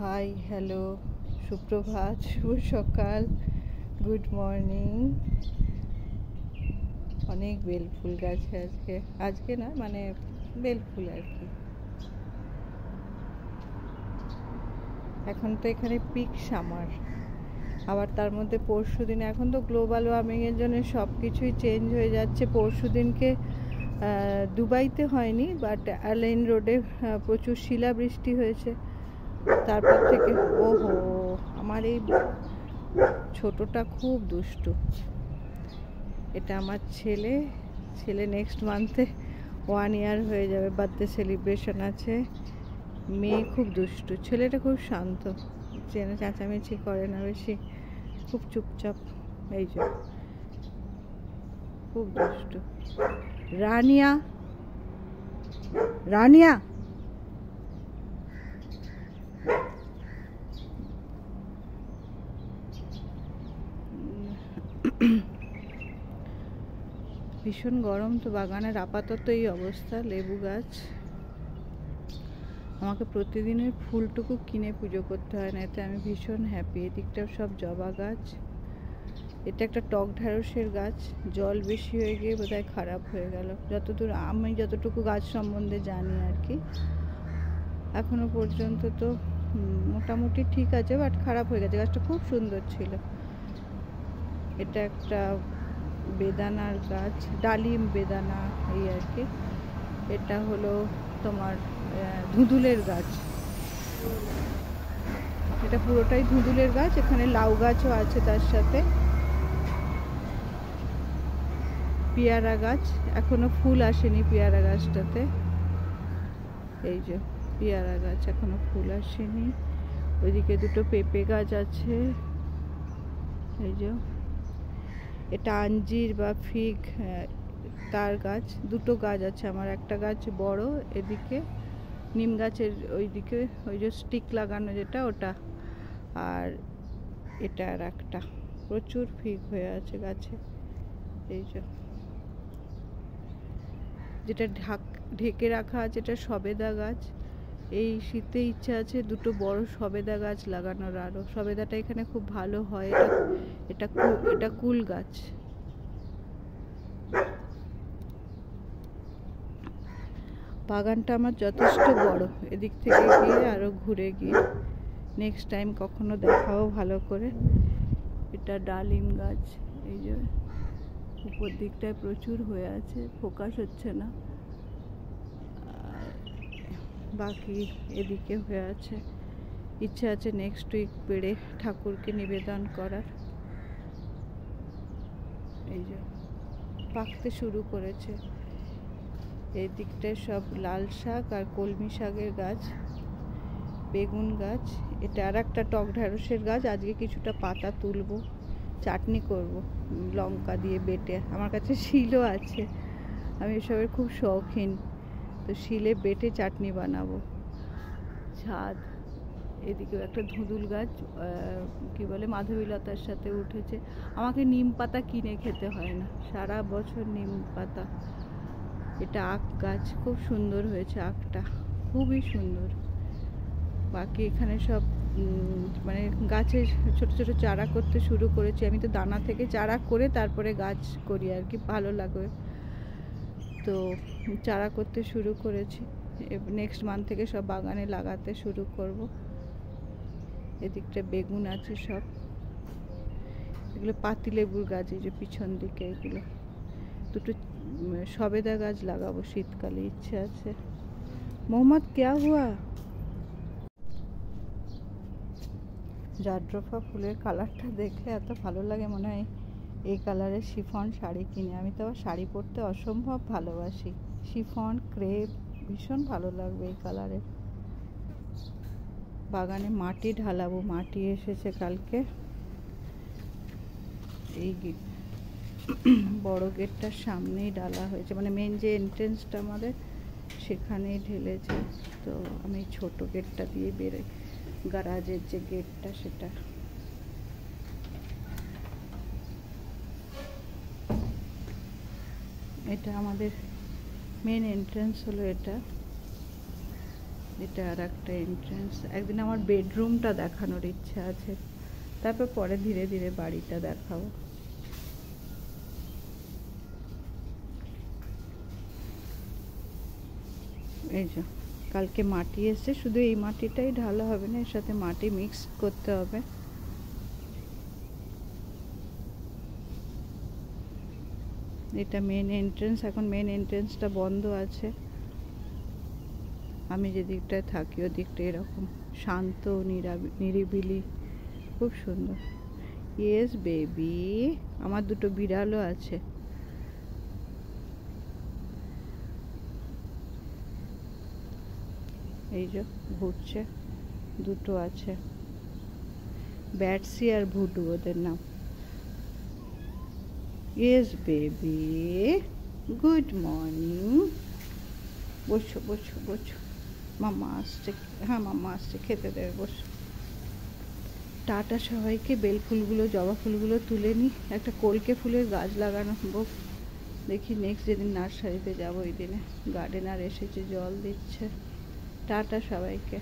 Hi hello সুপ্রভাত শুভ সকাল good morning. অনেক বেলফুল গাছে আজকে না মানে বেলফুল আর কি। এখন তো এখানে পিক সামার, আবার তার মধ্যে পরশু দিনে এখন তো গ্লোবাল ওয়ার্মিংয়ের জন্য সব কিছুই চেঞ্জ হয়ে যাচ্ছে। পরশু দিনকে দুবাইতে হয়নি, বাট অ্যালেন রোডে প্রচুর শিলাবৃষ্টি হয়েছে। তারপর থেকে ওহো, আমার এই ছোটটা খুব দুষ্টু। এটা আমার ছেলে নেক্সট মান্থে 1 ইয়ার হয়ে যাবে, বার্থডে সেলিব্রেশন আছে। মেয়ে খুব দুষ্টু, ছেলেটা খুব শান্ত, চেঁচামেচি করে না বেশি, খুব চুপচাপ। এই যে খুব দুষ্টু। রানিয়া রানিয়া ভীষণ গরম তো বাগানের আপাতত এই অবস্থা। লেবু গাছ, আমাকে প্রতিদিনের ফুলটুকু কিনে পুজো করতে হয় না, এতে আমি ভীষণ হ্যাপি। এদিকটাও সব জবা গাছ। এটা একটা টক ঢ্যাঁড়সের গাছ, জল বেশি হয়ে গিয়ে বোধহয় খারাপ হয়ে গেল, যতদূর আমি যতটুকু গাছ সম্বন্ধে জানি আর কি। এখনো পর্যন্ত তো মোটামুটি ঠিক আছে, বাট খারাপ হয়ে গেছে। গাছটা খুব সুন্দর ছিল। এটা একটা বেদানার গাছ, ডালিম বেদানা এই আর কি। এটা হলো তোমার ধুঁদুলের গাছ, এটা পুরোটাই ধুঁদুলের গাছ। এখানে লাউ গাছও আছে তার সাথে। পেয়ারা গাছ, এখনো ফুল আসেনি পেয়ারা গাছটাতে। এই যে পেয়ারা গাছ এখনো ফুল আসেনি। ওইদিকে দুটো পেঁপে গাছ আছে। এই যে এটা আঞ্জির বা ফিগ তার গাছ, দুটো গাছ আছে আমার। একটা গাছ বড় এদিকে নিম গাছের ওইদিকে, ওই যে স্টিক লাগানো যেটা ওটা, আর এটা আর একটা। প্রচুর ফিগ হয়ে আছে গাছে। এই যে যেটা ঢেকে রাখা আছে এটা সবেদা গাছ। এই শীতে ইচ্ছা আছে দুটো বড় সবেদা গাছ লাগানোর আরো। সবেদাটা এখানে খুব ভালো হয়। এটা কুল গাছ। বাগানটা আমার যথেষ্ট বড়, এদিক থেকে গিয়ে আরো ঘুরে গিয়ে নেক্সট টাইম কখনো দেখাও ভালো করে। এটা ডালিম গাছ, এই যে উপর দিকটায় প্রচুর হয়ে আছে, ফোকাস হচ্ছে না। বাকি এদিকে হয়ে আছে। ইচ্ছা আছে নেক্সট উইক পেড়ে ঠাকুরকে নিবেদন করার। এই যে পাকতে শুরু করেছে। এই দিকটায় সব লাল শাক আর কলমি শাকের গাছ, বেগুন গাছ। এটা আর একটা টক ঢ্যাঁড়সের গাছ। আজকে কিছুটা পাতা তুলবো, চাটনি করব লঙ্কা দিয়ে বেটে। আমার কাছে শিলও আছে, আমি এসবের খুব শৌখিন, তো শিলে বেটে চাটনি বানাবো। ছাদ, এদিকেও একটা ধুঁদুল গাছ, কি বলে মাধবীলতার সাথে উঠেছে। আমাকে নিম পাতা কিনে খেতে হয় না, সারা বছর নিম পাতা। এটা আখ গাছ, খুব সুন্দর হয়েছে আখটা, খুবই সুন্দর। বাকি এখানে সব মানে গাছের ছোট ছোট চারা করতে শুরু করেছি। আমি তো দানা থেকে চারা করে তারপরে গাছ করি আর কি, ভালো লাগে। তো চারা করতে শুরু করেছি, নেক্সট মান্থ থেকে সব বাগানে লাগাতে শুরু করব। এদিকটা বেগুন আছে সব। এগুলো পাতিলেবুর গাছ, এই যে পিছন দিকে এগুলো। দুটো সবেদা গাছ লাগাবো শীতকালে, ইচ্ছে আছে। মোহাম্মদ ক্যা হুয়া? জাড্রফা ফুলের কালারটা দেখলে এত ভালো লাগে, মনে হয় এই কালারের শিফন শাড়ি কিনে। আমি তো আবার শাড়ি পরতে অসম্ভব ভালোবাসি, শিফন ক্রেপ ভীষণ ভালো লাগবে এই কালারের। বাগানে মাটি ঢালাবো, মাটি এসেছে কালকে। এই বড় গেটটার সামনেই ডালা হয়েছে, মানে মেন যে এন্ট্রেন্সটা আমাদের সেখানেই ঢেলেছে। তো আমি ছোট গেটটা দিয়ে বেরোই, গ্যারাজের যে গেটটা সেটা। এটা আমাদের মেন এন্ট্রেন্স হলো এটা। এটা আর একটা এন্ট্রান্স। একদিন আমার বেডরুমটা দেখানোর ইচ্ছা আছে, তারপর পরে ধীরে ধীরে বাড়িটা দেখাবো। এই যে কালকে মাটি এসছে, শুধু এই মাটিটাই ঢালা হবে না, এর সাথে মাটি মিক্স করতে হবে। এটা মেন এন্ট্রেন্স। এখন মেন এন্ট্রেন্সটা বন্ধ আছে। আমি যে দিকটায় থাকি ও দিকটা এরকম শান্ত, নিরিবিলি, খুব সুন্দর। ইয়েস বেবি, আমার দুটো বিড়ালও আছে। এই যে ঘুরছে, দুটো আছে, ব্যাটসি আর ভুটু ওদের নাম। Yes baby, good morning. বসো বসো বসো, মাম্মা আসছে। হ্যাঁ মাম্মা আসছে, খেতে দেবে, বসো। টাটা সবাইকে। বেল ফুলগুলো, জবা ফুলগুলো তুলে নিই, একটা কলকে ফুলের গাছ লাগানো হোক। দেখি নেক্সট যেদিন নার্সারিতে যাবো ওই দিনে। গার্ডেনার এসেছে, জল দিচ্ছে। টাটা সবাইকে।